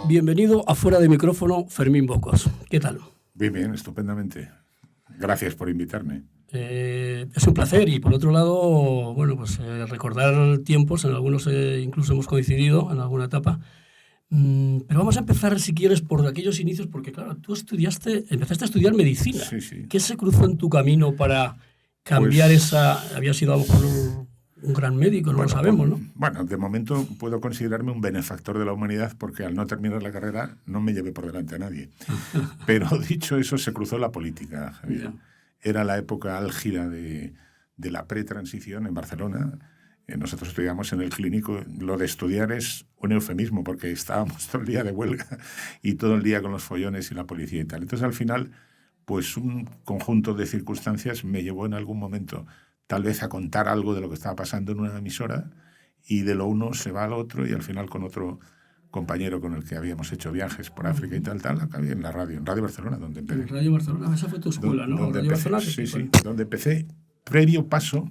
Bienvenido a Fuera de Micrófono, Fermín Bocos. ¿Qué tal? Bien, estupendamente. Gracias por invitarme. Es un placer y por otro lado, bueno, pues recordar tiempos, en algunos incluso hemos coincidido en alguna etapa. Pero vamos a empezar, si quieres, por aquellos inicios, porque claro, tú empezaste a estudiar medicina. Sí. ¿Qué se cruzó en tu camino para cambiar había sido a lo mejor un gran médico, no lo sabemos, ¿no? Bueno, de momento puedo considerarme un benefactor de la humanidad porque al no terminar la carrera no me llevé por delante a nadie. Pero dicho eso, se cruzó la política, Javier. Era la época álgida de la pretransición en Barcelona. Nosotros estudiamos en el clínico. Lo de estudiar es un eufemismo porque estábamos todo el día de huelga y todo el día con los follones y la policía y tal. Entonces, al final, pues un conjunto de circunstancias me llevó en algún momento tal vez a contar algo de lo que estaba pasando en una emisora, y de lo uno se va al otro, y al final con otro compañero con el que habíamos hecho viajes por África y tal, acabé en la radio, en Radio Barcelona, donde empecé. En Radio Barcelona, esa fue tu escuela, ¿no? Donde Radio empecé, Barcelona, sí, donde empecé, previo paso,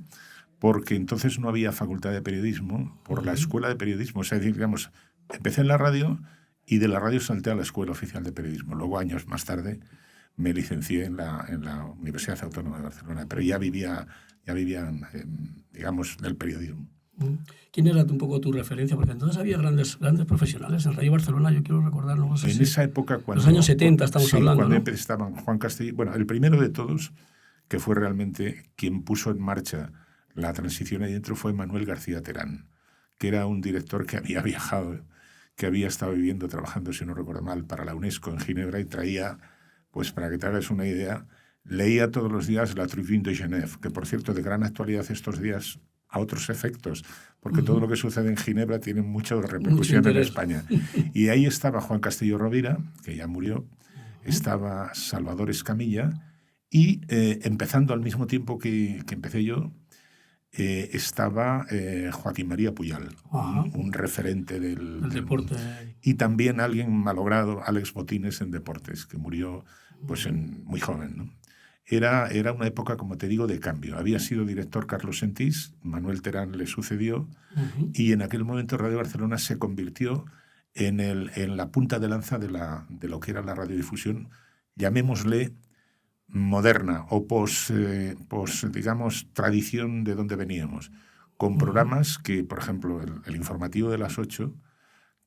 porque entonces no había facultad de periodismo, por la escuela de periodismo. O sea, digamos, empecé en la radio y de la radio salté a la Escuela Oficial de Periodismo. Luego, años más tarde, me licencié en la Universidad Autónoma de Barcelona, pero ya vivía digamos, del periodismo. ¿Quién era un poco tu referencia? Porque entonces había grandes profesionales en Radio Barcelona, yo quiero recordar, no sé en esa época, cuando los años 70 estamos hablando, cuando ¿no? Estaban Juan Castelló, bueno, el primero de todos, que fue realmente quien puso en marcha la transición ahí dentro, fue Manuel García Terán, que era un director que había viajado, que había estado viviendo, trabajando, si no recuerdo mal, para la UNESCO en Ginebra, y traía, pues para que te hagas una idea, leía todos los días la Tribune de Genève, que por cierto de gran actualidad estos días a otros efectos, porque todo lo que sucede en Ginebra tiene mucha repercusión en España. Y ahí estaba Juan Castelló Rovira, que ya murió, estaba Salvador Escamilla, y empezando al mismo tiempo que empecé yo, estaba Joaquín María Puyal, un referente del deporte. Y también alguien malogrado, Alex Botines, en deportes, que murió pues muy joven, ¿no? Era una época, como te digo, de cambio. Había sido director Carlos Sentís, Manuel Terán le sucedió, y en aquel momento Radio Barcelona se convirtió en la punta de lanza de lo que era la radiodifusión, llamémosle moderna o digamos, tradición de donde veníamos, con programas que, por ejemplo, el informativo de las 8,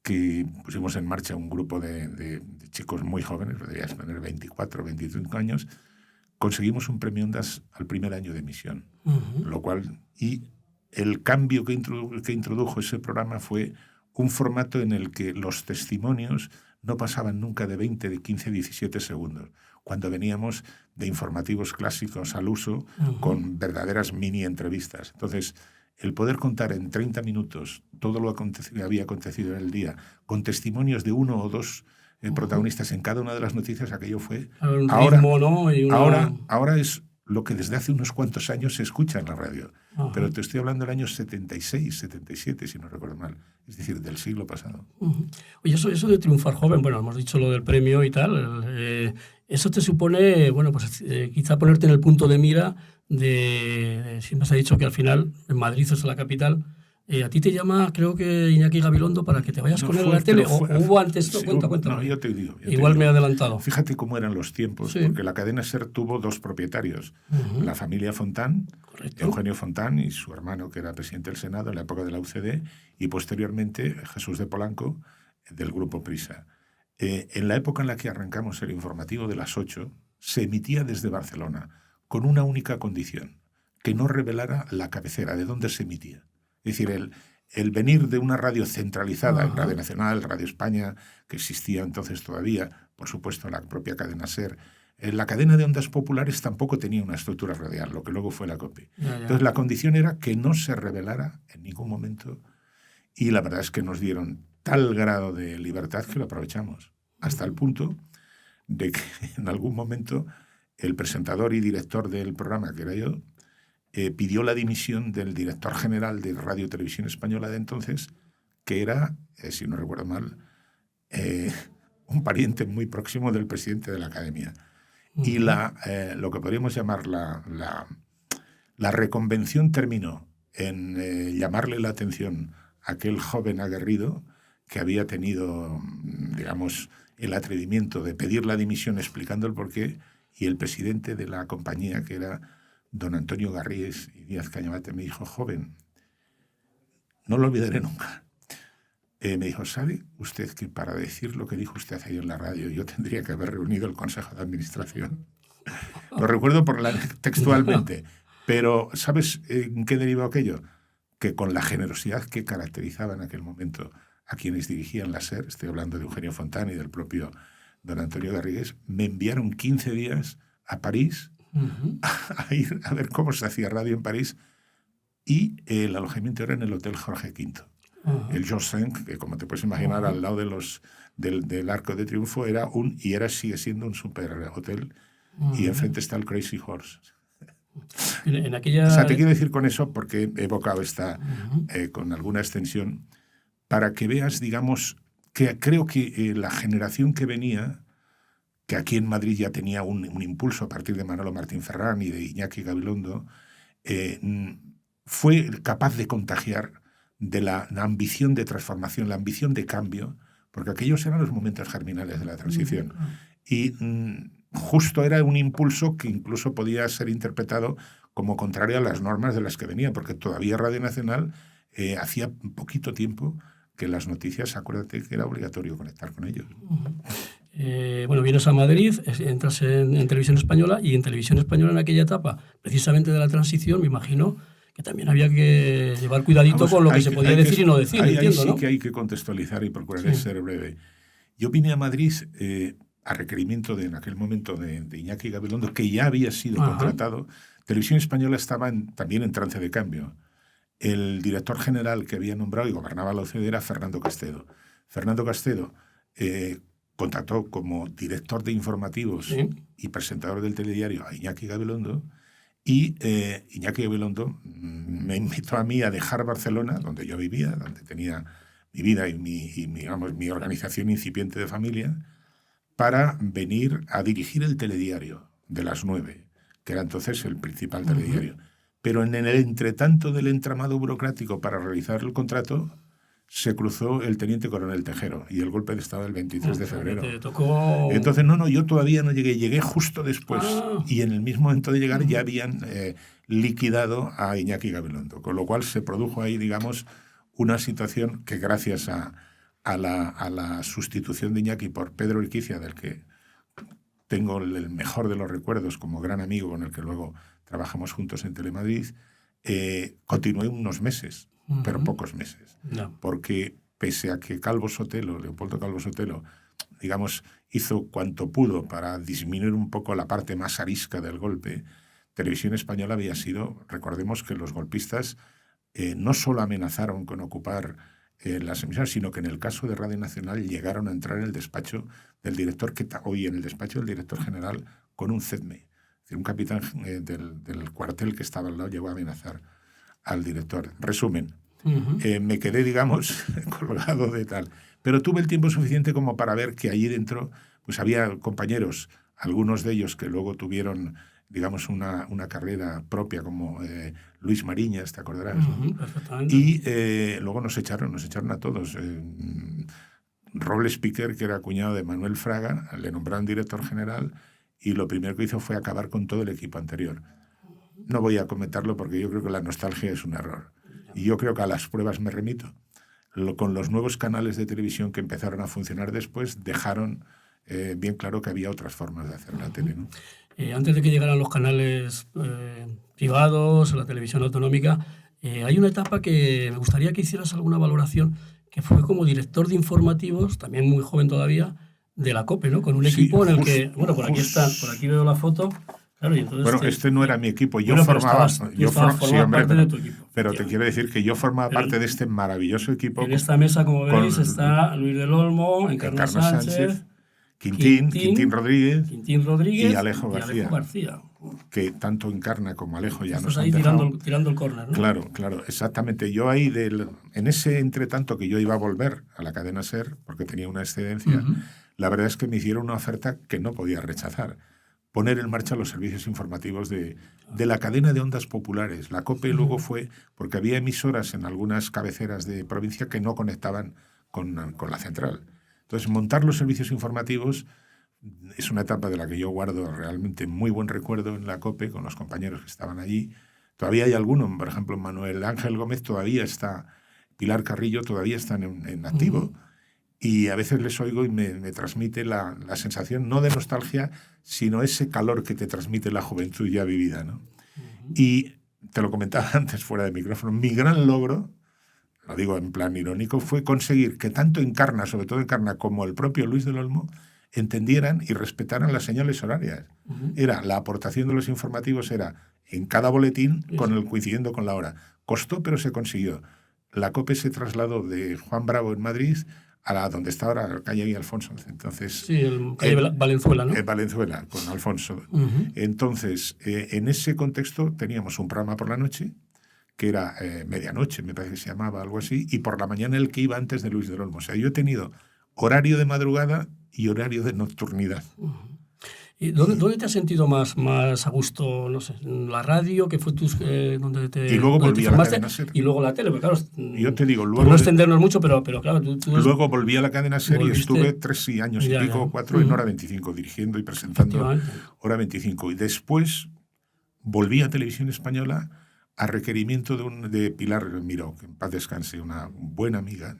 que pusimos en marcha un grupo de chicos muy jóvenes, deberías tener 24, 25 años, conseguimos un premio Ondas al primer año de emisión, lo cual, y el cambio que introdujo ese programa fue un formato en el que los testimonios no pasaban nunca de 20, de 15, 17 segundos, cuando veníamos de informativos clásicos al uso, con verdaderas mini entrevistas. Entonces, el poder contar en 30 minutos todo lo que había acontecido en el día, con testimonios de uno o dos protagonistas en cada una de las noticias, aquello fue... Ahora es lo que desde hace unos cuantos años se escucha en la radio. Pero te estoy hablando del año 76, 77, si no recuerdo mal. Es decir, del siglo pasado. Oye, eso de triunfar joven, bueno, hemos dicho lo del premio y tal, eso te supone, bueno, pues quizá ponerte en el punto de mira siempre se ha dicho que al final, en Madrid es la capital, a ti te llama, creo que Iñaki Gabilondo, para que te vayas con él a la tele, o hubo antes, sí, cuéntame. No, yo te digo. Igual me he adelantado. Fíjate cómo eran los tiempos, porque la cadena SER tuvo dos propietarios, la familia Fontán, correcto, Eugenio Fontán y su hermano, que era presidente del Senado en la época de la UCD, y posteriormente Jesús de Polanco, del Grupo Prisa. En la época en la que arrancamos el informativo de las 8, se emitía desde Barcelona, con una única condición, que no revelara la cabecera, de dónde se emitía. Es decir, el venir de una radio centralizada, en Radio Nacional, Radio España, que existía entonces todavía, por supuesto la propia cadena SER, la cadena de ondas populares tampoco tenía una estructura radial, lo que luego fue la COPE. Entonces la condición era que no se revelara en ningún momento, y la verdad es que nos dieron tal grado de libertad que lo aprovechamos, hasta el punto de que en algún momento el presentador y director del programa, que era yo, pidió la dimisión del director general de Radio Televisión Española de entonces, que era, si no recuerdo mal, un pariente muy próximo del presidente de la Academia. Y lo que podríamos llamar la reconvención terminó en llamarle la atención a aquel joven aguerrido que había tenido, digamos, el atrevimiento de pedir la dimisión explicando el porqué, y el presidente de la compañía, que era don Antonio Garríes y Díaz Cañabate, me dijo: joven, no lo olvidaré nunca. Me dijo: ¿sabe usted que para decir lo que dijo usted ayer en la radio yo tendría que haber reunido el Consejo de Administración? Lo recuerdo textualmente, pero ¿sabes en qué derivó aquello? Que con la generosidad que caracterizaba en aquel momento a quienes dirigían la SER, estoy hablando de Eugenio Fontán y del propio don Antonio Garrigues, me enviaron 15 días a París a ir a ver cómo se hacía radio en París, y el alojamiento era en el Hotel Jorge V. El Georges V, que como te puedes imaginar, al lado del Arco de Triunfo, sigue siendo un super hotel, y enfrente está el Crazy Horse. En aquella... O sea, te quiero decir con eso, porque he evocado esta con alguna extensión, para que veas, digamos, que creo que la generación que venía, que aquí en Madrid ya tenía un impulso a partir de Manolo Martín Ferrán y de Iñaki Gabilondo, fue capaz de contagiar de la ambición de transformación, la ambición de cambio, porque aquellos eran los momentos germinales de la transición. Y justo era un impulso que incluso podía ser interpretado como contrario a las normas de las que venía, porque todavía Radio Nacional hacía poquito tiempo que las noticias, acuérdate que era obligatorio conectar con ellos. Bueno, vienes a Madrid, entras en Televisión Española, y en Televisión Española en aquella etapa, precisamente de la transición, me imagino que también había que llevar cuidadito con lo que se podía decir y no decir, entiendo, ¿no? Ahí sí que hay que contextualizar y procurar ser breve. Yo vine a Madrid a requerimiento en aquel momento de Iñaki Gabilondo, que ya había sido contratado. Televisión Española estaba también en trance de cambio. El director general que había nombrado y gobernaba la OCDE era Fernando Castedo. Fernando Castedo contactó como director de informativos y presentador del telediario a Iñaki Gabilondo, y Iñaki Gabilondo me invitó a mí a dejar Barcelona, donde yo vivía, donde tenía mi vida y mi organización incipiente de familia, para venir a dirigir el telediario de las 9, que era entonces el principal telediario. Pero en el entretanto del entramado burocrático para realizar el contrato, se cruzó el teniente coronel Tejero y el golpe de Estado del 23 de febrero. Te tocó... Entonces, yo todavía no llegué justo después. Y en el mismo momento de llegar ya habían liquidado a Iñaki Gabilondo, con lo cual se produjo ahí, digamos, una situación que gracias a la sustitución de Iñaki por Pedro Urquicia, del que tengo el mejor de los recuerdos como gran amigo con el que luego trabajamos juntos en Telemadrid, continué unos meses, pero pocos meses. Porque pese a que Leopoldo Calvo Sotelo, digamos, hizo cuanto pudo para disminuir un poco la parte más arisca del golpe, Televisión Española había sido, recordemos que los golpistas no solo amenazaron con ocupar las emisoras, sino que en el caso de Radio Nacional llegaron a entrar en el despacho del director, en el despacho del director general, con un CEDME. Un capitán del cuartel que estaba al lado llegó a amenazar al director. Resumen, me quedé, digamos, colgado de tal. Pero tuve el tiempo suficiente como para ver que allí dentro pues había compañeros, algunos de ellos que luego tuvieron, digamos, una carrera propia, como Luis Mariñas, ¿te acordarás? Y luego nos echaron a todos. Robles Piquer, que era cuñado de Manuel Fraga, le nombraron director general, y lo primero que hizo fue acabar con todo el equipo anterior. No voy a comentarlo porque yo creo que la nostalgia es un error. Y yo creo que a las pruebas me remito. Con los nuevos canales de televisión que empezaron a funcionar después, dejaron bien claro que había otras formas de hacer la tele, ¿no? Antes de que llegaran los canales privados, la televisión autonómica, hay una etapa que me gustaría que hicieras alguna valoración, que fue como director de informativos, también muy joven todavía, de la COPE, ¿no? Con un equipo en el que, por aquí veo la foto. Claro, y entonces este no era mi equipo, yo formaba parte de tu equipo. Pero te quiero decir que yo formaba parte de este maravilloso equipo. En esta mesa, como veis, está Luis del Olmo, Encarna Sánchez, Quintín Rodríguez y Alejo García. Que tanto Encarna como Alejo ya nos han ahí tirando el córner, ¿no? Claro, exactamente. Yo ahí, en ese entretanto que yo iba a volver a la cadena SER, porque tenía una excedencia, la verdad es que me hicieron una oferta que no podía rechazar. Poner en marcha los servicios informativos de la cadena de ondas populares. La COPE luego fue, porque había emisoras en algunas cabeceras de provincia que no conectaban con la central. Entonces, montar los servicios informativos es una etapa de la que yo guardo realmente muy buen recuerdo en la COPE con los compañeros que estaban allí. Todavía hay algunos, por ejemplo, Manuel Ángel Gómez todavía está, Pilar Carrillo todavía están en activo. Y a veces les oigo y me transmite la sensación, no de nostalgia, sino ese calor que te transmite la juventud ya vivida, ¿no? Y te lo comentaba antes fuera de micrófono, mi gran logro, lo digo en plan irónico, fue conseguir que tanto Encarna, sobre todo Encarna, como el propio Luis del Olmo, entendieran y respetaran las señales horarias. Era la aportación de los informativos, era en cada boletín coincidiendo con la hora. Costó, pero se consiguió. La COPE se trasladó de Juan Bravo en Madrid a la donde está ahora la calle Alfonso. Entonces, sí, calle Valenzuela, ¿no? Valenzuela, con Alfonso. Entonces, en ese contexto teníamos un programa por la noche, que era Medianoche, me parece que se llamaba, algo así, y por la mañana el que iba antes de Luis del Olmo. O sea, yo he tenido horario de madrugada y horario de nocturnidad. ¿Y dónde te has sentido más a gusto? No sé, en la radio, que fue donde te y luego volví a la cadena SER. Y luego la tele, porque claro, yo te digo, luego por no extendernos mucho, pero claro, luego volví a la cadena SER y estuve 3 años y pico, 4 en Hora 25, dirigiendo y presentando Hora 25. Y después volví a Televisión Española a requerimiento de Pilar Miró, que en paz descanse, una buena amiga,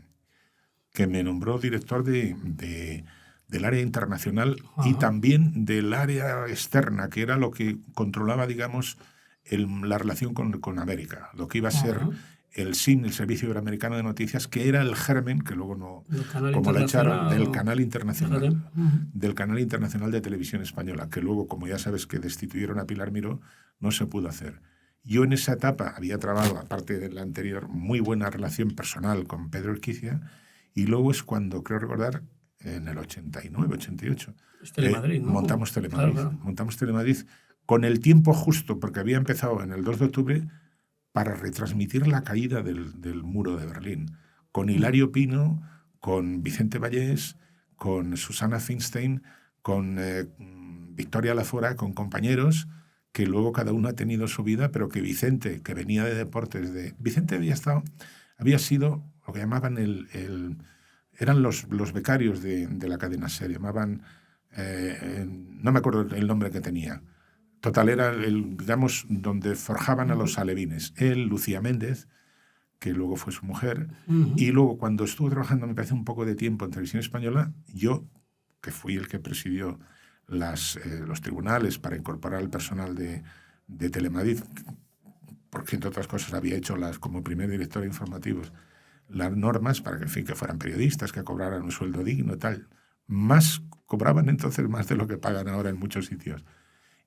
que me nombró director del área internacional y también del área externa, que era lo que controlaba, digamos, la relación con América, lo que iba a ser el SIN, el Servicio Iberoamericano de Noticias, que era el germen, que luego no, como la echaron, del Canal Internacional, del Canal Internacional de Televisión Española, que luego, como ya sabes, que destituyeron a Pilar Miró, no se pudo hacer. Yo en esa etapa había trabajado, aparte de la anterior, muy buena relación personal con Pedro Urquicia, y luego es cuando, creo recordar, en el 89, 88. Telemadrid, ¿no? Montamos Telemadrid. Claro. Montamos Telemadrid con el tiempo justo, porque había empezado en el 2 de octubre para retransmitir la caída del muro de Berlín, con Hilario Pino, con Vicente Vallés, con Susana Finstein, con Victoria Lafora, con compañeros que luego cada uno ha tenido su vida, pero que Vicente, que venía de deportes, Vicente había sido lo que llamaban eran los becarios de la cadena SER, llamaban, no me acuerdo el nombre que tenía. Total, era digamos, donde forjaban a los alevines. Él, Lucía Méndez, que luego fue su mujer, y luego cuando estuvo trabajando, me parece un poco de tiempo en Televisión Española, yo, que fui el que presidió los tribunales para incorporar al personal de Telemadrid, porque entre otras cosas había hecho como primer director de informativos las normas para que, en fin, que fueran periodistas, que cobraran un sueldo digno y tal. Cobraban entonces más de lo que pagan ahora en muchos sitios.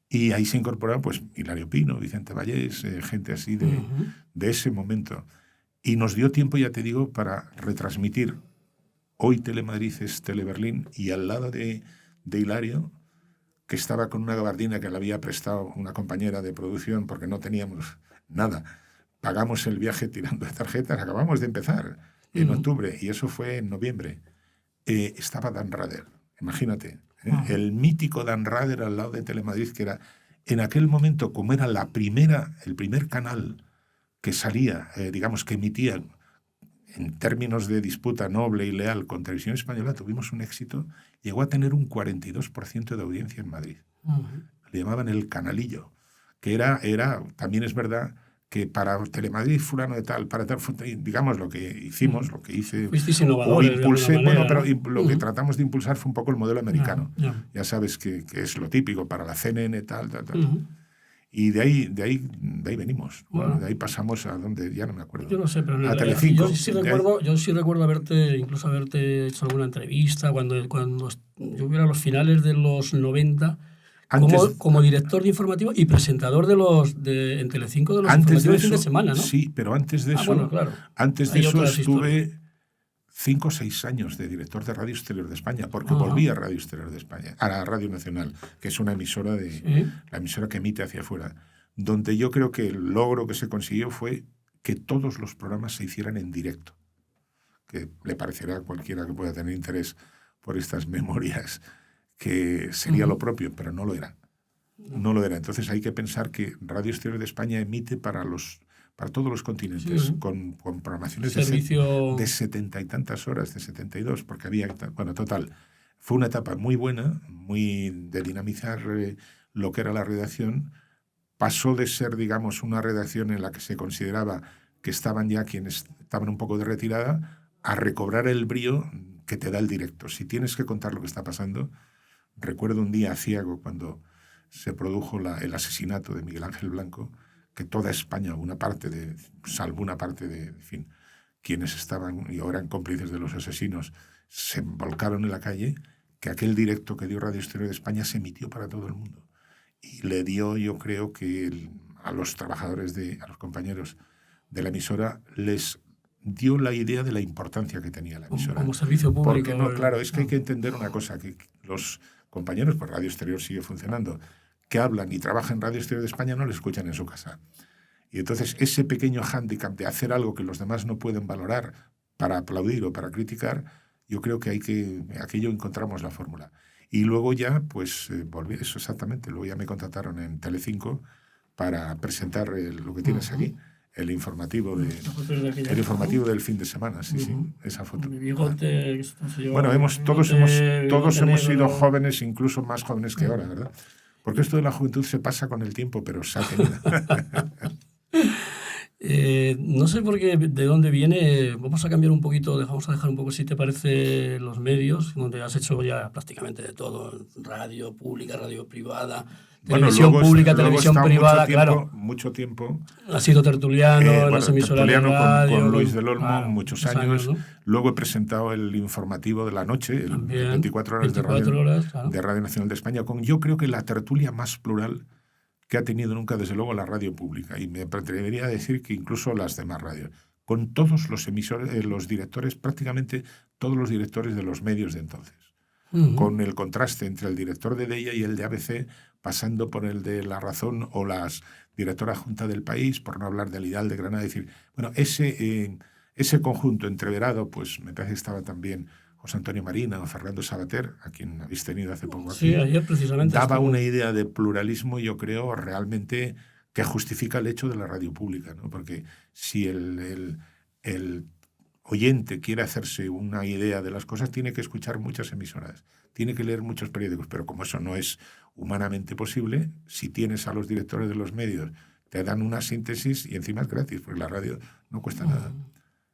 Y ahí se incorporaron pues Hilario Pino, Vicente Vallés, gente así de ese momento. Y nos dio tiempo, ya te digo, para retransmitir. Hoy Telemadrid es Teleberlín, y al lado de Hilario, que estaba con una gabardina que le había prestado una compañera de producción porque no teníamos nada. Pagamos el viaje tirando de tarjetas, acabamos de empezar en octubre, y eso fue en noviembre. Estaba Dan Rader, imagínate, el mítico Dan Rader al lado de Telemadrid, que era, en aquel momento, como era el primer canal que salía, digamos, que emitía en términos de disputa noble y leal con Televisión Española, tuvimos un éxito, llegó a tener un 42% de audiencia en Madrid. Le llamaban el canalillo, que era también es verdad, que para Telemadrid fulano de tal, para tal, digamos lo que hicimos, lo que hice, o impulsé, bueno, pero lo que tratamos de impulsar fue un poco el modelo americano. Ya sabes que es lo típico para la CNN, tal. Y de ahí venimos. Bueno, de ahí pasamos a donde, ya no me acuerdo. Yo no sé, pero a Telecinco. Yo sí recuerdo incluso haberte hecho alguna entrevista cuando yo era a los finales de los 90, como director de informativo y presentador en Telecinco de los informativos de fin de semana, ¿no? Sí, pero antes de eso, claro. Antes de eso estuve 5 o 6 años de director de Radio Exterior de España, porque volví a Radio Exterior de España, a la Radio Nacional, que es una emisora la emisora que emite hacia afuera, donde yo creo que el logro que se consiguió fue que todos los programas se hicieran en directo, que le parecerá a cualquiera que pueda tener interés por estas memorias que sería lo propio, pero no lo era. No lo era. Entonces hay que pensar que Radio Exterior de España emite para para todos los continentes, con programaciones de 70 y tantas horas, de 72, porque había... Bueno, total, fue una etapa muy buena, muy de dinamizar lo que era la redacción. Pasó de ser, digamos, una redacción en la que se consideraba que estaban ya quienes estaban un poco de retirada, a recobrar el brío que te da el directo. Si tienes que contar lo que está pasando... Recuerdo un día aciago cuando se produjo el asesinato de Miguel Ángel Blanco, que toda España, salvo una parte de, en fin, quienes estaban y ahora eran cómplices de los asesinos, se volcaron en la calle, que aquel directo que dio Radio Exterior de España se emitió para todo el mundo. Y le dio, yo creo que a los trabajadores, a los compañeros de la emisora, les dio la idea de la importancia que tenía la emisora. Como servicio público. Porque no, claro, es que hay que entender una cosa, que los compañeros, pues Radio Exterior sigue funcionando, que hablan y trabajan en Radio Exterior de España no les escuchan en su casa. Y entonces ese pequeño hándicap de hacer algo que los demás no pueden valorar para aplaudir o para criticar, yo creo que aquello encontramos la fórmula. Y luego ya, pues, volví, eso exactamente, luego ya me contrataron en Telecinco para presentar lo que tienes aquí, el informativo del fin de semana, sí, esa foto. Mi bigote, bueno, todos hemos sido jóvenes, incluso más jóvenes que ahora, ¿verdad? Porque esto de la juventud se pasa con el tiempo, pero no sé por qué, de dónde viene. Vamos a cambiar un poquito, vamos a dejar un poco, si te parece, los medios, donde has hecho ya prácticamente de todo: radio pública, radio privada, televisión pública, televisión privada, mucho tiempo. Ha sido tertuliano en las emisoras de radio. Con Luis del Olmo, muchos años. ¿No? Luego he presentado el informativo de la noche, el 24 horas, de Radio Nacional de España, con yo creo que la tertulia más plural que ha tenido nunca, desde luego, la radio pública. Y me atrevería a decir que incluso las demás radios. Con todos los emisores, los directores, prácticamente todos los directores de los medios de entonces. Con el contraste entre el director de Deia y el de ABC, pasando por el de La Razón o las directora junta del País, por no hablar del Ideal de Granada. Es decir, bueno, ese conjunto entreverado, pues me parece que estaba también José Antonio Marina o Fernando Sabater, a quien habéis tenido hace poco aquí. Sí, ayer precisamente. Daba una idea de pluralismo, yo creo, realmente que justifica el hecho de la radio pública, ¿no? Porque si el oyente quiere hacerse una idea de las cosas, tiene que escuchar muchas emisoras, tiene que leer muchos periódicos, pero como eso no es humanamente posible, si tienes a los directores de los medios, te dan una síntesis y encima es gratis, porque la radio no cuesta nada.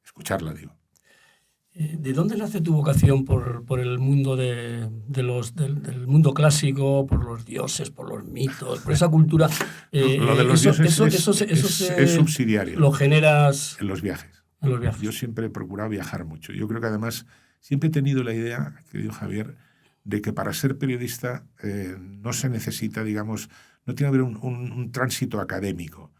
Escucharla, digo. ¿De dónde nace tu vocación por el mundo del mundo clásico, por los dioses, por los mitos, por esa cultura? Lo de los dioses es subsidiario. ¿Lo generas en los viajes? En los viajes. Yo siempre he procurado viajar mucho. Yo creo que además siempre he tenido la idea, querido Javier, de que para ser periodista no se necesita, digamos, no tiene que haber un tránsito académico.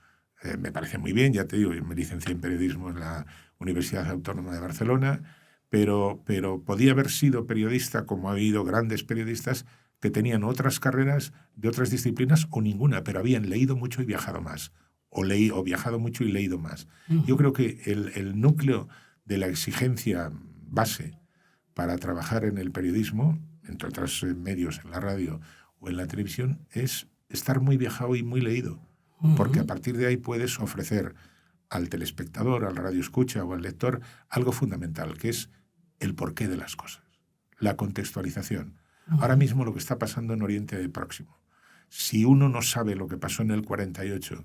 Me parece muy bien, ya te digo, yo me licencié en periodismo en la Universidad Autónoma de Barcelona, pero podía haber sido periodista, como ha habido grandes periodistas que tenían otras carreras de otras disciplinas o ninguna, pero habían leído mucho y viajado más, o viajado mucho y leído más. Yo creo que el núcleo de la exigencia base para trabajar en el periodismo, entre otros medios, en la radio o en la televisión, es estar muy viajado y muy leído, porque a partir de ahí puedes ofrecer al telespectador, al radioescucha o al lector algo fundamental, que es el porqué de las cosas, la contextualización. Ahora mismo lo que está pasando en Oriente Próximo. Si uno no sabe lo que pasó en el 48,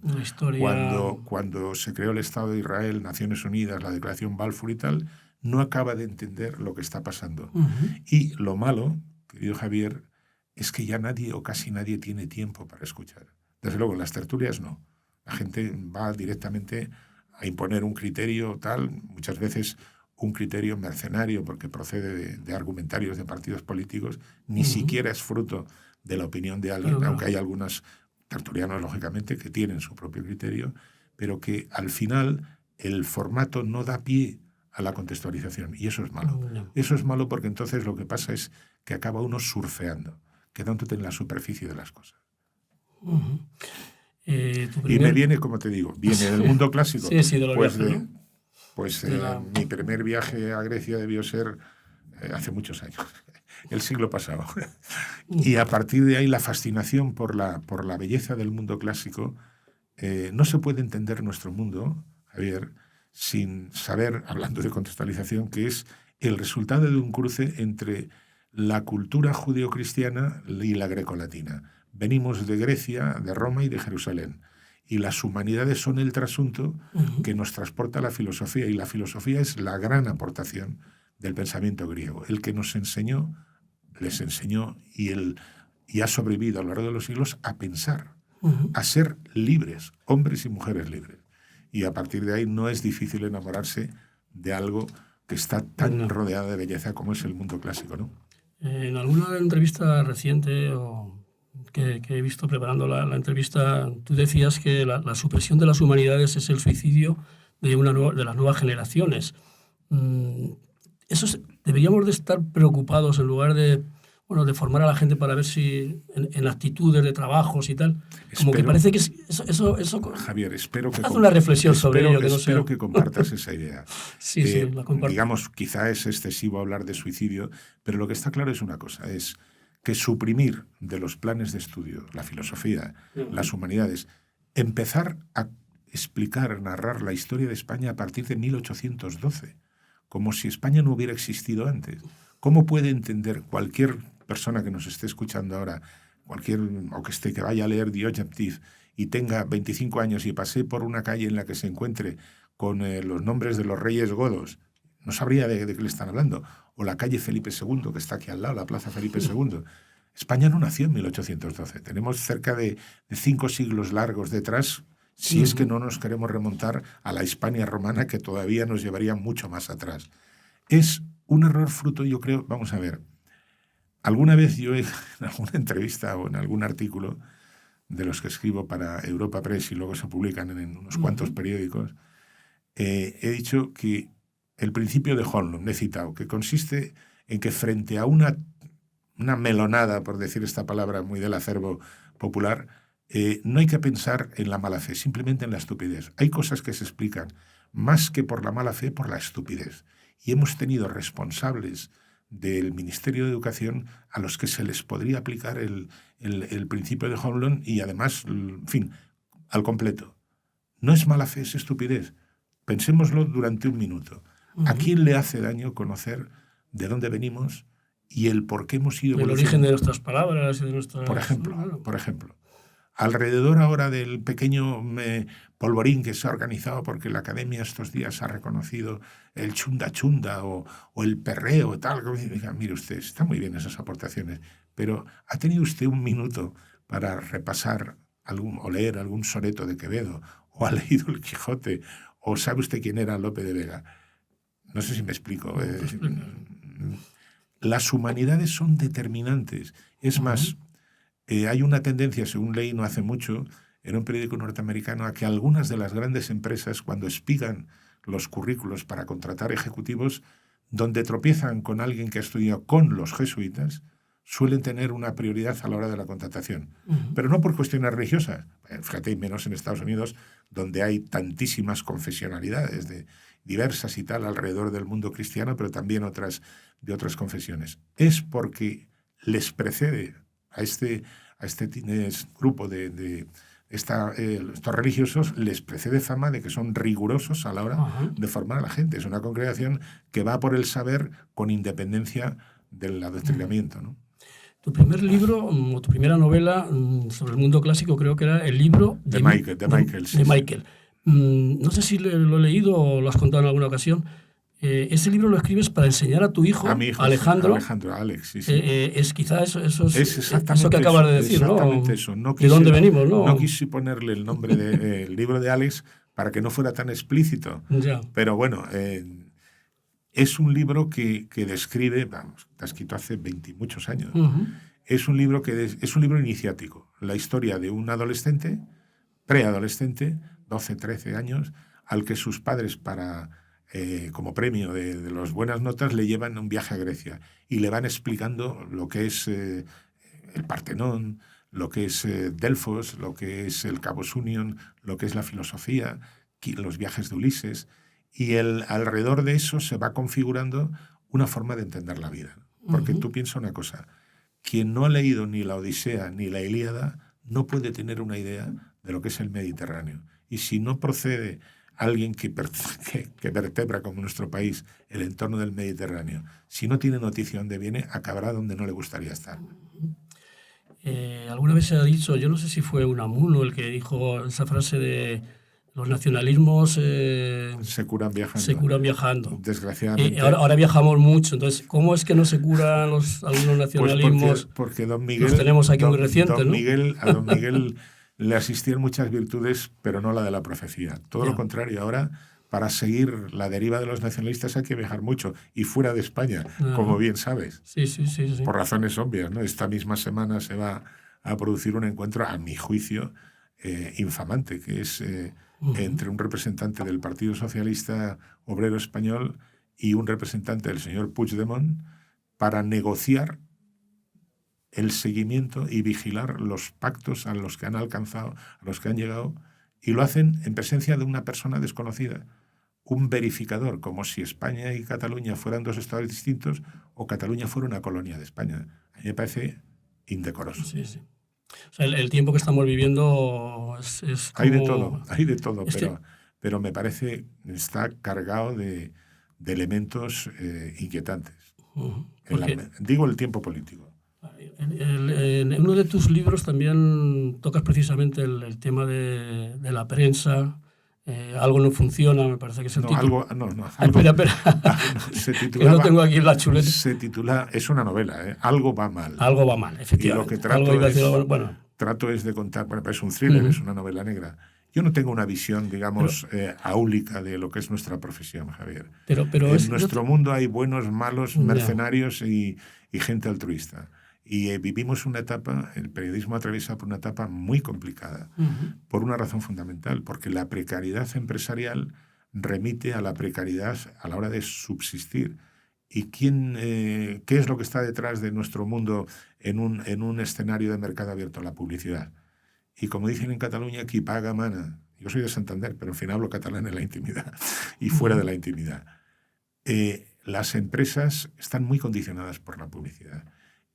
cuando se creó el Estado de Israel, Naciones Unidas, la Declaración Balfour y tal, no acaba de entender lo que está pasando. Y lo malo, querido Javier, es que ya nadie o casi nadie tiene tiempo para escuchar. Desde luego, en las tertulias no. La gente va directamente a imponer un criterio tal, muchas veces un criterio mercenario, porque procede de argumentarios de partidos políticos, ni siquiera es fruto de la opinión de alguien, aunque hay algunos tertulianos, lógicamente, que tienen su propio criterio, pero que al final el formato no da pie a la contextualización, y eso es malo. Eso es malo porque entonces lo que pasa es que acaba uno surfeando, quedándote en la superficie de las cosas. Y me viene, como te digo, viene del mundo clásico. Mi primer viaje a Grecia debió ser hace muchos años, el siglo pasado. Y a partir de ahí la fascinación por la belleza del mundo clásico. No se puede entender nuestro mundo Javier, sin saber, hablando de contextualización, que es el resultado de un cruce entre la cultura judeocristiana y la grecolatina. Venimos de Grecia, de Roma y de Jerusalén. Y las humanidades son el trasunto que nos transporta a la filosofía. Y la filosofía es la gran aportación del pensamiento griego. El que nos enseñó, les enseñó y ha sobrevivido a lo largo de los siglos a pensar, a ser libres, hombres y mujeres libres. Y a partir de ahí no es difícil enamorarse de algo que está tan rodeado de belleza como es el mundo clásico, ¿no? En alguna entrevista reciente que he visto preparando la entrevista, tú decías que la supresión de las humanidades es el suicidio de las nuevas generaciones. Deberíamos de estar preocupados en lugar de formar a la gente para ver si en actitudes de trabajos y tal. Como que parece que eso Javier, espero que haz una reflexión sobre ello. Espero que compartas esa idea. Sí, la comparto. Digamos, quizá es excesivo hablar de suicidio, pero lo que está claro es una cosa, es que suprimir de los planes de estudio la filosofía, las humanidades, empezar a explicar, narrar la historia de España a partir de 1812, como si España no hubiera existido antes. ¿Cómo puede entender cualquier persona que nos esté escuchando ahora, que vaya a leer The Objective y tenga 25 años y pase por una calle en la que se encuentre con los nombres de los reyes godos, no sabría de qué le están hablando? O la calle Felipe II, que está aquí al lado, la plaza Felipe II. España no nació en 1812. Tenemos cerca de 5 siglos largos detrás, si es que no nos queremos remontar a la Hispania romana, que todavía nos llevaría mucho más atrás. Es un error fruto, yo creo, vamos a ver, alguna vez yo en alguna entrevista o en algún artículo de los que escribo para Europa Press y luego se publican en unos cuantos periódicos, he dicho que el principio de Honlund, he citado, que consiste en que frente a una melonada, por decir esta palabra muy del acervo popular, no hay que pensar en la mala fe, simplemente en la estupidez. Hay cosas que se explican más que por la mala fe, por la estupidez. Y hemos tenido responsables del Ministerio de Educación a los que se les podría aplicar el principio de Honlund y además, en fin, al completo. No es mala fe, es estupidez. Pensémoslo durante un minuto. ¿A quién le hace daño conocer de dónde venimos y el por qué hemos ido evolucionando? El origen de nuestras palabras y de nuestras... Por ejemplo, alrededor ahora del pequeño polvorín que se ha organizado porque la academia estos días ha reconocido el chunda chunda o el perreo, tal. Mire usted, está muy bien esas aportaciones, pero ¿ha tenido usted un minuto para repasar o leer algún soneto de Quevedo? ¿O ha leído El Quijote? ¿O sabe usted quién era Lope de Vega? No sé si me explico. Las humanidades son determinantes. Es más, hay una tendencia, según leí no hace mucho, en un periódico norteamericano, a que algunas de las grandes empresas, cuando espigan los currículos para contratar ejecutivos, donde tropiezan con alguien que ha estudiado con los jesuitas, suelen tener una prioridad a la hora de la contratación. Pero no por cuestiones religiosas. Fíjate, menos en Estados Unidos, donde hay tantísimas confesionalidades diversas y tal alrededor del mundo cristiano, pero también de otras confesiones. Es porque les precede a este grupo de estos religiosos, les precede fama de que son rigurosos a la hora de formar a la gente. Es una congregación que va por el saber con independencia del adoctrinamiento, ¿no? Tu primer libro, o tu primera novela sobre el mundo clásico, creo que era el libro de Michael. Sí. No sé si lo he leído o lo has contado en alguna ocasión. Ese libro lo escribes para enseñar a tu hijo, a mi hijo Alejandro. Alex, sí. Es quizá eso exactamente eso que acabas de decir, exactamente ¿no? Eso. No ¿De dónde venimos, no? No quise ponerle el nombre del libro de Alex para que no fuera tan explícito. Ya. Pero bueno, es un libro que describe, está escrito hace 20 y muchos años. Es un libro es un libro iniciático. La historia de un adolescente, preadolescente, 12, 13 años, al que sus padres como premio de las buenas notas le llevan un viaje a Grecia y le van explicando lo que es el Partenón, lo que es Delfos, lo que es el Cabos Union, lo que es la filosofía, los viajes de Ulises, y alrededor de eso se va configurando una forma de entender la vida. Porque tú piensas una cosa, quien no ha leído ni la Odisea ni la Ilíada no puede tener una idea de lo que es el Mediterráneo. Y si no procede alguien que vertebra como nuestro país el entorno del Mediterráneo, si no tiene noticia de dónde viene, acabará donde no le gustaría estar. Alguna vez se ha dicho, yo no sé si fue Unamuno el que dijo esa frase de los nacionalismos se curan viajando. Desgraciadamente. Ahora viajamos mucho, entonces, ¿cómo es que no se curan algunos nacionalismos? Pues porque don Miguel, los tenemos aquí muy recientes, don ¿no? Miguel, a don Miguel le asistían muchas virtudes, pero no la de la profecía. Todo lo contrario, ahora para seguir la deriva de los nacionalistas hay que viajar mucho y fuera de España, como bien sabes. Sí. Por razones obvias, ¿no? Esta misma semana se va a producir un encuentro, a mi juicio, infamante, que es entre un representante del Partido Socialista Obrero Español y un representante del señor Puigdemont para negociar el seguimiento y vigilar los pactos a los que han alcanzado, a los que han llegado, y lo hacen en presencia de una persona desconocida, un verificador, como si España y Cataluña fueran dos estados distintos o Cataluña fuera una colonia de España. A mí me parece indecoroso. Sí. O sea, el tiempo que estamos viviendo es como... Hay de todo, pero me parece está cargado de elementos inquietantes. Digo el tiempo político. En uno de tus libros también tocas precisamente el tema de la prensa. Algo no funciona, me parece que es el título. Espera. Se titula, que no tengo aquí la chuleta. Se titula, es una novela, Algo va mal. Algo va mal, efectivamente. Y lo que trato es de contar, es un thriller, es una novela negra. Yo no tengo una visión, digamos, áulica de lo que es nuestra profesión, Javier. Pero en nuestro mundo hay buenos, malos, mercenarios y gente altruista. Y vivimos una etapa, el periodismo atraviesa por una etapa muy complicada, por una razón fundamental, porque la precariedad empresarial remite a la precariedad a la hora de subsistir. ¿Y qué es lo que está detrás de nuestro mundo en un escenario de mercado abierto? La publicidad. Y como dicen en Cataluña, qui paga mana. Yo soy de Santander, pero en fin hablo catalán en la intimidad y fuera de la intimidad. Las empresas están muy condicionadas por la publicidad.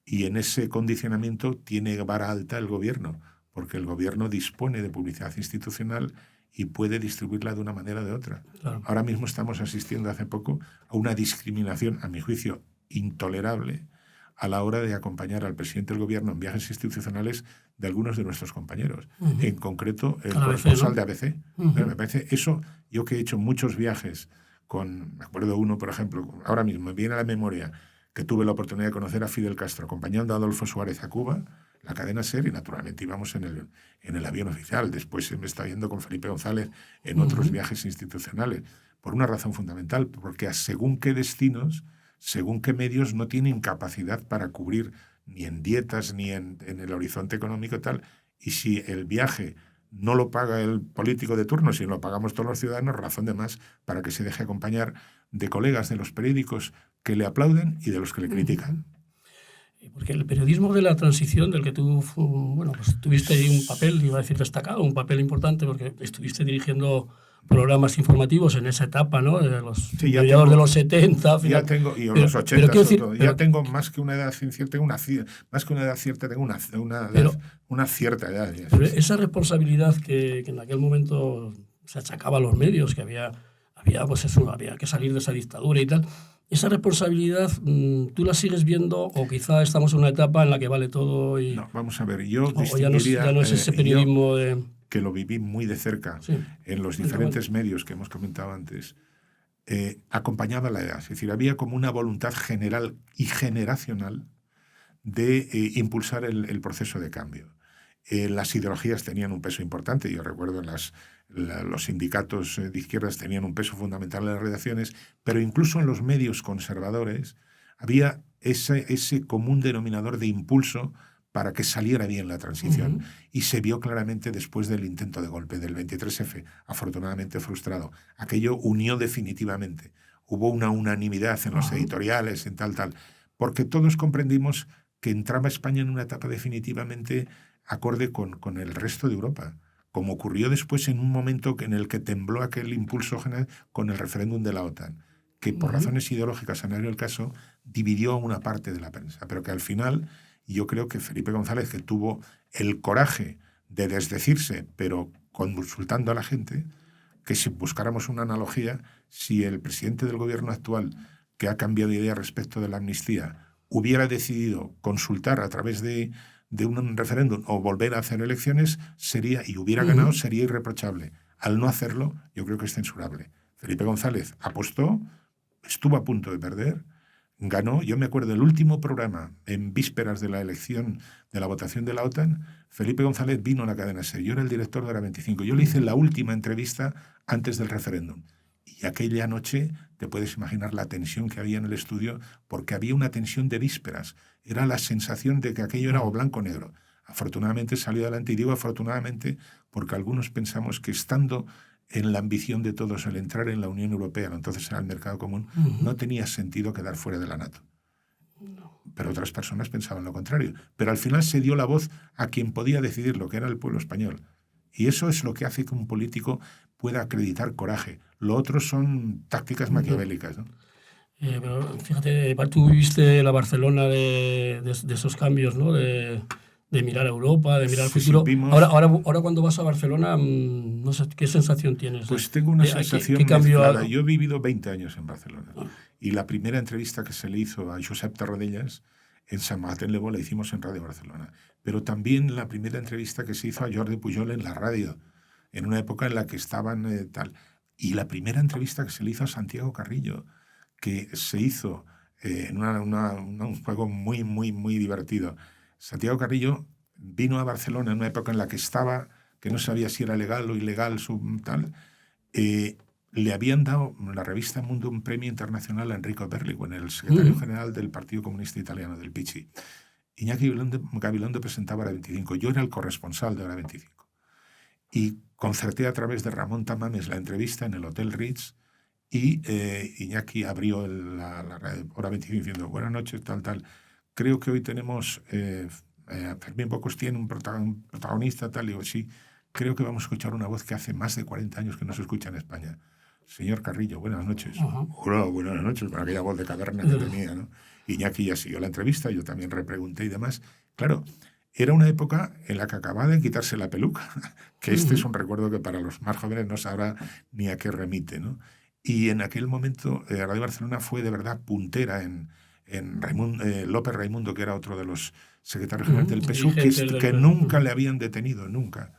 Y en ese condicionamiento tiene vara alta el gobierno, porque el gobierno dispone de publicidad institucional y puede distribuirla de una manera o de otra. Claro. Ahora mismo estamos asistiendo hace poco a una discriminación, a mi juicio, intolerable a la hora de acompañar al presidente del gobierno en viajes institucionales de algunos de nuestros compañeros. En concreto, el corresponsal de ABC. Me parece eso, yo que he hecho muchos viajes me acuerdo uno, por ejemplo, ahora mismo me viene a la memoria, que tuve la oportunidad de conocer a Fidel Castro acompañando a Adolfo Suárez a Cuba, la cadena SER, y naturalmente íbamos en el avión oficial. Después me está viendo con Felipe González en otros viajes institucionales, por una razón fundamental, porque a según qué destinos, según qué medios no tienen capacidad para cubrir ni en dietas ni en el horizonte económico y tal, y si el viaje no lo paga el político de turno, sino lo pagamos todos los ciudadanos, razón de más para que se deje acompañar de colegas de los periódicos que le aplauden y de los que le critican. Porque el periodismo de la transición, del que tú pues tuviste ahí un papel, iba a decir destacado, un papel importante, porque estuviste dirigiendo programas informativos en esa etapa, ¿no? De los mediados de los 70. Ya tengo, y los 80, ya tengo más que una edad cierta, tengo una cierta edad. Pero esa responsabilidad que en aquel momento se achacaba a los medios, que había que salir de esa dictadura y tal. ¿Esa responsabilidad tú la sigues viendo o quizá estamos en una etapa en la que vale todo? No, vamos a ver, yo distinguiría... ya no es ese periodismo que lo viví muy de cerca en los diferentes medios que hemos comentado antes, acompañaba la edad. Es decir, había como una voluntad general y generacional de impulsar el proceso de cambio. Las ideologías tenían un peso importante. Yo recuerdo los sindicatos de izquierdas tenían un peso fundamental en las redacciones, pero incluso en los medios conservadores había ese común denominador de impulso para que saliera bien la transición. Y se vio claramente después del intento de golpe del 23F, afortunadamente frustrado. Aquello unió definitivamente. Hubo una unanimidad en los editoriales, en tal, porque todos comprendimos que entraba España en una etapa definitivamente acorde con el resto de Europa, como ocurrió después en un momento en el que tembló aquel impulso general con el referéndum de la OTAN, que por razones ideológicas, en el caso, dividió a una parte de la prensa, pero que al final yo creo que Felipe González, que tuvo el coraje de desdecirse, pero consultando a la gente, que si buscáramos una analogía, si el presidente del gobierno actual, que ha cambiado de idea respecto de la amnistía, hubiera decidido consultar a través de un referéndum o volver a hacer elecciones, y hubiera ganado, sería irreprochable. Al no hacerlo, yo creo que es censurable. Felipe González apostó, estuvo a punto de perder, ganó. Yo me acuerdo del último programa, en vísperas de la elección, de la votación de la OTAN, Felipe González vino a la cadena SER. Yo era el director de Hora 25. Yo le hice la última entrevista antes del referéndum. Y aquella noche te puedes imaginar la tensión que había en el estudio, porque había una tensión de vísperas. Era la sensación de que aquello era o blanco o negro. Afortunadamente salió adelante, y digo afortunadamente porque algunos pensamos que estando en la ambición de todos el entrar en la Unión Europea, entonces era el mercado común, no tenía sentido quedar fuera de la NATO. Pero otras personas pensaban lo contrario. Pero al final se dio la voz a quien podía decidir, lo que era el pueblo español. Y eso es lo que hace que un político pueda acreditar coraje. Lo otro son tácticas maquiavélicas, ¿no? Pero fíjate, tú viviste la Barcelona de esos cambios, ¿no? De mirar a Europa, de mirar al futuro. Ahora cuando vas a Barcelona, no sé, ¿qué sensación tienes? Pues tengo una sensación mezclada. Yo he vivido 20 años en Barcelona. Y la primera entrevista que se le hizo a Josep Tarradellas en Sant Martín le Vell la hicimos en Radio Barcelona. Pero también la primera entrevista que se hizo a Jordi Pujol en la radio, en una época en la que estaban tal. Y la primera entrevista que se le hizo a Santiago Carrillo, que se hizo en un juego muy, muy, muy divertido. Santiago Carrillo vino a Barcelona en una época en la que estaba, que no sabía si era legal o ilegal, tal. Le habían dado la revista Mundo un premio internacional a Enrico Berlinguer, el secretario general del Partido Comunista Italiano, del PCI. Iñaki Gabilondo presentaba Hora 25. Yo era el corresponsal de Hora 25. Y concerté a través de Ramón Tamames la entrevista en el Hotel Ritz, y Iñaki abrió la Hora 25 diciendo: buenas noches, tal. Creo que hoy tenemos Fermín Bocos tiene un protagonista, tal. Y digo, sí, creo que vamos a escuchar una voz que hace más de 40 años que no se escucha en España. Señor Carrillo, buenas noches. Hola, buenas noches, con aquella voz de caverna que tenía, ¿no? Iñaki ya siguió la entrevista, yo también repregunté y demás. Claro, era una época en la que acababa de quitarse la peluca, que este es un recuerdo que para los más jóvenes no sabrá ni a qué remite, ¿no? Y en aquel momento Radio Barcelona fue de verdad puntera en López Raimundo, que era otro de los secretarios generales del PSUV, que nunca le habían detenido, nunca.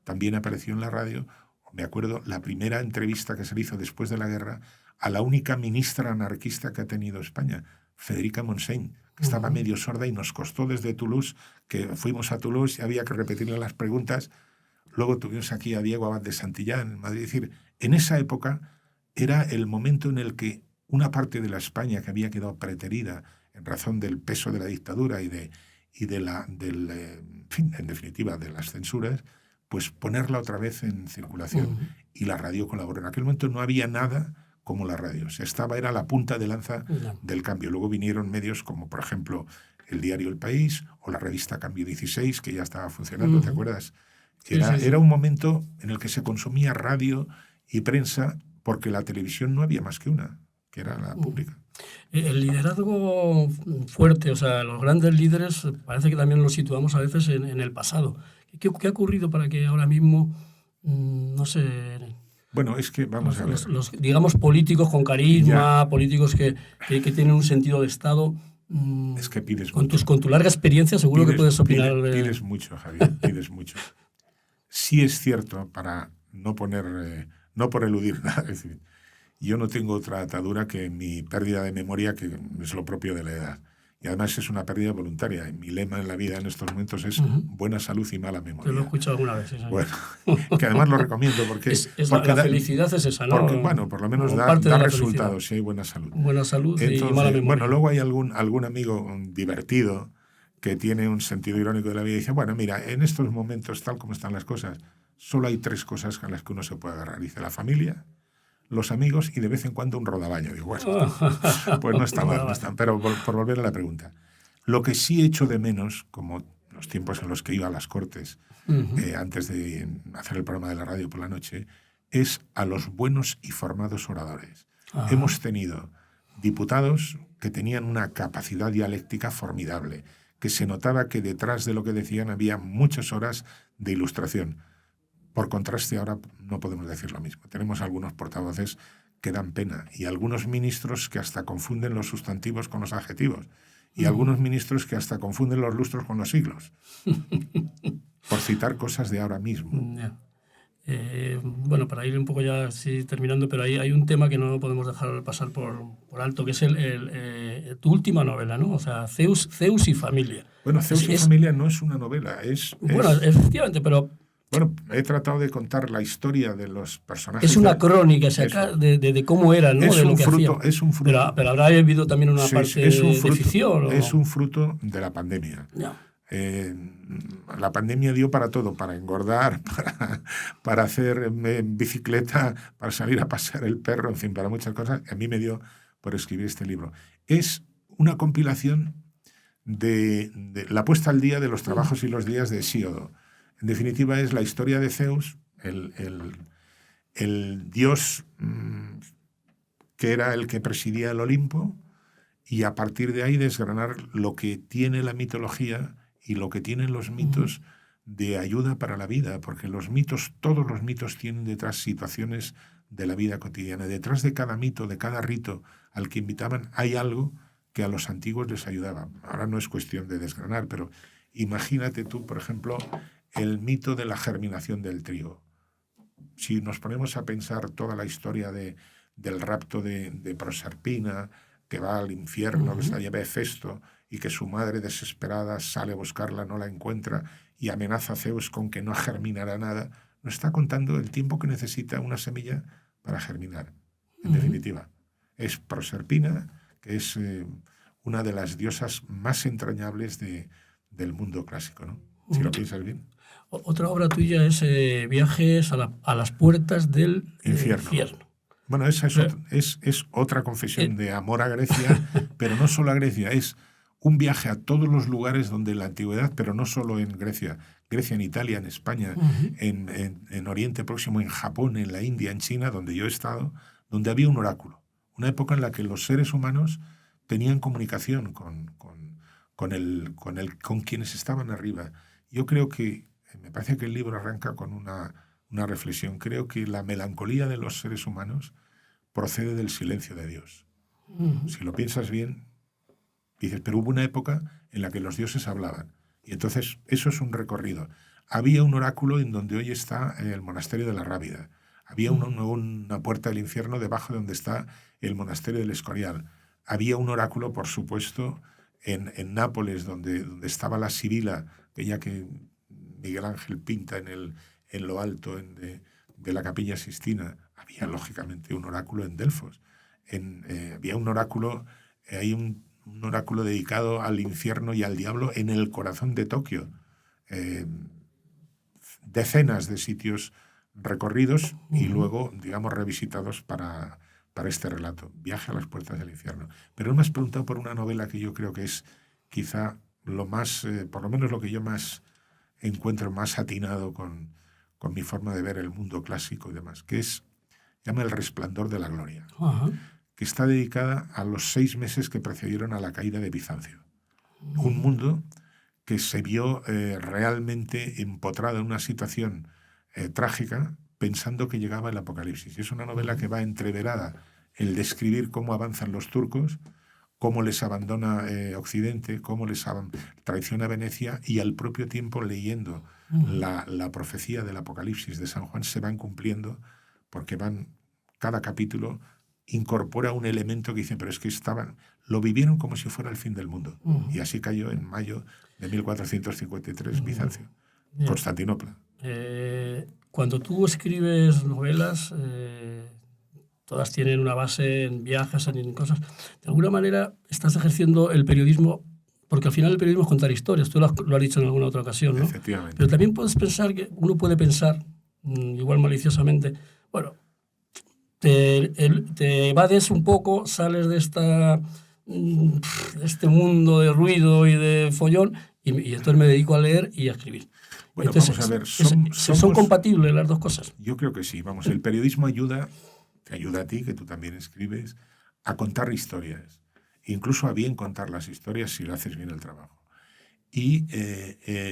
También apareció en la radio, me acuerdo, la primera entrevista que se le hizo después de la guerra a la única ministra anarquista que ha tenido España, Federica Montseny, que estaba medio sorda, y nos costó desde Toulouse, que fuimos a Toulouse y había que repetirle las preguntas. Luego tuvimos aquí a Diego Abad de Santillán en Madrid. Es decir, en esa época era el momento en el que una parte de la España que había quedado preterida en razón del peso de la dictadura y en definitiva, de las censuras, pues ponerla otra vez en circulación. Y la radio colaboró. En aquel momento no había nada como la radio. Era la punta de lanza del cambio. Luego vinieron medios como, por ejemplo, el diario El País o la revista Cambio 16, que ya estaba funcionando, ¿te acuerdas? Era un momento en el que se consumía radio y prensa, porque la televisión no había más que una, que era la pública. El liderazgo fuerte, o sea, los grandes líderes, parece que también los situamos a veces en el pasado. ¿Qué ha ocurrido para que ahora mismo, no sé... Bueno, es que vamos a ver... Los, digamos, políticos con carisma, políticos que tienen un sentido de Estado... Es que pides mucho. Con tu larga experiencia seguro que puedes opinar... Pides mucho, Javier, pides mucho. Sí es cierto, para no por eludir nada, es decir, yo no tengo otra atadura que mi pérdida de memoria, que es lo propio de la edad. Y además es una pérdida voluntaria. Mi lema en la vida en estos momentos es buena salud y mala memoria. Te lo he escuchado alguna vez. Bueno, que además lo recomiendo porque... porque la felicidad es esa, ¿no? Porque, bueno, por lo menos da resultados si hay buena salud. Buena salud. Entonces, y mala memoria. Bueno, luego hay algún amigo divertido que tiene un sentido irónico de la vida y dice, bueno, mira, en estos momentos, tal como están las cosas, solo hay 3 cosas a las que uno se puede agarrar. Dice, la familia, los amigos y de vez en cuando un rodaballo. Digo, bueno, pues no está mal, no está. Pero por volver a la pregunta, lo que sí echo de menos, como los tiempos en los que iba a las Cortes, antes de hacer el programa de la radio por la noche, es a los buenos y formados oradores. Hemos tenido diputados que tenían una capacidad dialéctica formidable, que se notaba que detrás de lo que decían había muchas horas de ilustración. Por contraste, ahora no podemos decir lo mismo. Tenemos algunos portavoces que dan pena y algunos ministros que hasta confunden los sustantivos con los adjetivos y algunos ministros que hasta confunden los lustros con los siglos, por citar cosas de ahora mismo. Yeah. Bueno, para ir un poco ya así terminando, pero hay un tema que no podemos dejar pasar por alto, que es tu última novela, ¿no? O sea, Zeus y familia. Bueno, Zeus y familia no es una novela, Bueno, efectivamente, pero... Bueno, he tratado de contar la historia de los personajes. Es una crónica de cómo eran, ¿no? Es de lo un que fruto, hacían. es un fruto. Pero habrá habido también una parte de ficción. Es un fruto de la pandemia. No. La pandemia dio para todo, para engordar, para hacer bicicleta, para salir a pasear el perro, en fin, para muchas cosas. A mí me dio por escribir este libro. Es una compilación de la puesta al día de los trabajos y los días de Hesíodo. En definitiva, es la historia de Zeus, el dios que era el que presidía el Olimpo, y a partir de ahí desgranar lo que tiene la mitología y lo que tienen los mitos de ayuda para la vida, porque todos los mitos tienen detrás situaciones de la vida cotidiana. Detrás de cada mito, de cada rito al que invitaban, hay algo que a los antiguos les ayudaba. Ahora no es cuestión de desgranar, pero imagínate tú, por ejemplo, el mito de la germinación del trigo. Si nos ponemos a pensar toda la historia del rapto de Proserpina, que va al infierno, que se la lleva Hefesto, y que su madre desesperada sale a buscarla, no la encuentra, y amenaza a Zeus con que no germinará nada, nos está contando el tiempo que necesita una semilla para germinar. En definitiva, es Proserpina, que es una de las diosas más entrañables del mundo clásico, ¿no? Si lo piensas bien. Otra obra tuya es Viajes a las puertas del infierno. Bueno, esa es otra confesión de amor a Grecia, pero no solo a Grecia, es un viaje a todos los lugares donde la antigüedad, pero no solo en Grecia, en Italia, en España, en Oriente Próximo, en Japón, en la India, en China, donde yo he estado, donde había un oráculo, una época en la que los seres humanos tenían comunicación con quienes estaban arriba. Yo creo que, me parece que el libro arranca con una reflexión. Creo que la melancolía de los seres humanos procede del silencio de Dios. Si lo piensas bien, dices, pero hubo una época en la que los dioses hablaban. Y entonces eso es un recorrido. Había un oráculo en donde hoy está el monasterio de la Rábida. Había una puerta del infierno debajo de donde está el monasterio del Escorial. Había un oráculo, por supuesto, en Nápoles, donde estaba la Sibila, aquella que Miguel Ángel pinta en lo alto de la Capilla Sixtina. Había, lógicamente, un oráculo en Delfos. Había un oráculo, hay un oráculo dedicado al infierno y al diablo en el corazón de Tokio. Decenas de sitios recorridos y luego, digamos, revisitados para este relato, Viaje a las puertas del infierno. Pero me has preguntado por una novela que yo creo que es quizá lo más, por lo menos lo que yo más encuentro más atinado con mi forma de ver el mundo clásico y demás, que se llama El resplandor de la gloria, que está dedicada a los 6 meses que precedieron a la caída de Bizancio. Un mundo que se vio realmente empotrado en una situación trágica, pensando que llegaba el apocalipsis. Es una novela que va entreverada el describir cómo avanzan los turcos, cómo les abandona Occidente, cómo les traiciona Venecia, y al propio tiempo leyendo la profecía del Apocalipsis de San Juan se van cumpliendo, porque cada capítulo incorpora un elemento que dicen, pero es que lo vivieron como si fuera el fin del mundo. Y así cayó en mayo de 1453 Bizancio, Constantinopla. Cuando tú escribes novelas, todas tienen una base en viajes, en cosas. De alguna manera estás ejerciendo el periodismo, porque al final el periodismo es contar historias. Tú lo has dicho en alguna otra ocasión, ¿no? Efectivamente. Pero también uno puede pensar, igual maliciosamente, bueno, te evades un poco, sales de este mundo de ruido y de follón, y entonces me dedico a leer y a escribir. Bueno, entonces, vamos a ver. ¿son compatibles las dos cosas? Yo creo que sí. Vamos, el periodismo te ayuda a ti, que tú también escribes, a contar historias. Incluso a bien contar las historias si lo haces bien el trabajo. Y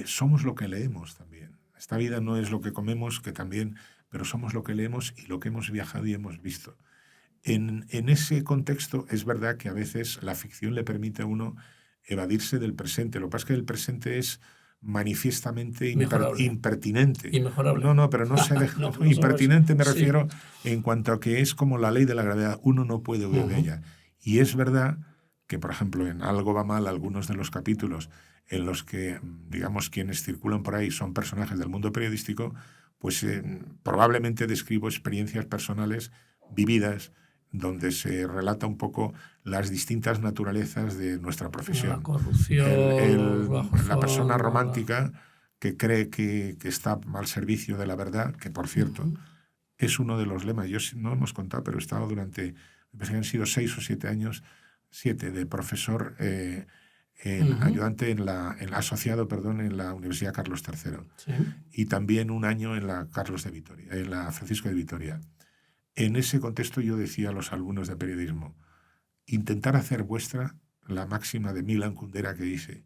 somos lo que leemos también. Esta vida no es lo que comemos, que también, pero somos lo que leemos y lo que hemos viajado y hemos visto. En ese contexto es verdad que a veces la ficción le permite a uno evadirse del presente. Lo que pasa es que el presente es manifiestamente impertinente. Inmejorable. No, pero no se deja. Impertinente me refiero en cuanto a que es como la ley de la gravedad. Uno no puede huir de ella. Y es verdad que, por ejemplo, en Algo va mal, algunos de los capítulos en los que, digamos, quienes circulan por ahí son personajes del mundo periodístico, pues probablemente describo experiencias personales vividas donde se relata un poco las distintas naturalezas de nuestra profesión. La corrupción, la persona romántica que cree que está al servicio de la verdad, que por cierto es uno de los lemas. Yo no hemos contado, pero he estado durante, me parece que han sido 6 o 7 años, 7 de profesor ayudante asociado en la Universidad Carlos III. Sí. Y también un año en la en la Francisco de Vitoria. En ese contexto yo decía a los alumnos de periodismo, intentar hacer vuestra la máxima de Milan Kundera que dice,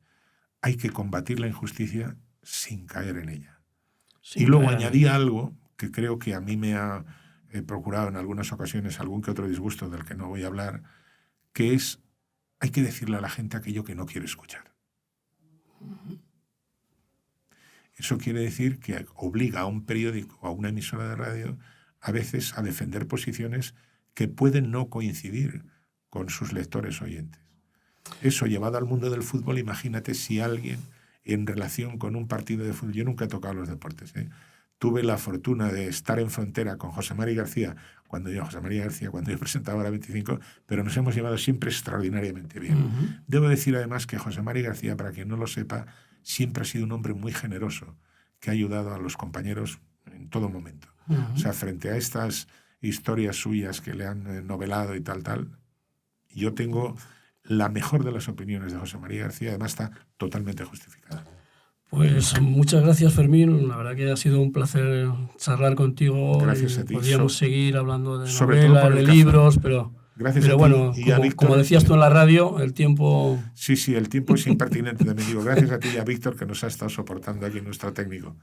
hay que combatir la injusticia sin caer en ella. Y luego añadía algo que creo que a mí me ha procurado en algunas ocasiones algún que otro disgusto del que no voy a hablar, que es, hay que decirle a la gente aquello que no quiere escuchar. Eso quiere decir que obliga a un periódico o a una emisora de radio a veces a defender posiciones que pueden no coincidir con sus lectores oyentes. Eso llevado al mundo del fútbol, imagínate si alguien en relación con un partido de fútbol, yo nunca he tocado los deportes, tuve la fortuna de estar en frontera con José Mari García cuando yo presentaba la 25, pero nos hemos llevado siempre extraordinariamente bien. Debo decir además que José Mari García, para quien no lo sepa, siempre ha sido un hombre muy generoso, que ha ayudado a los compañeros en todo momento. O sea, frente a estas historias suyas que le han novelado y tal, yo tengo la mejor de las opiniones de José María García, además está totalmente justificada. Pues muchas gracias, Fermín. La verdad que ha sido un placer charlar contigo. Gracias a ti. Podríamos seguir hablando de novelas, de libros, pero bueno, como decías tú en la radio, el tiempo... Sí, el tiempo es impertinente. También digo, gracias a ti y a Víctor, que nos ha estado soportando aquí nuestro técnico.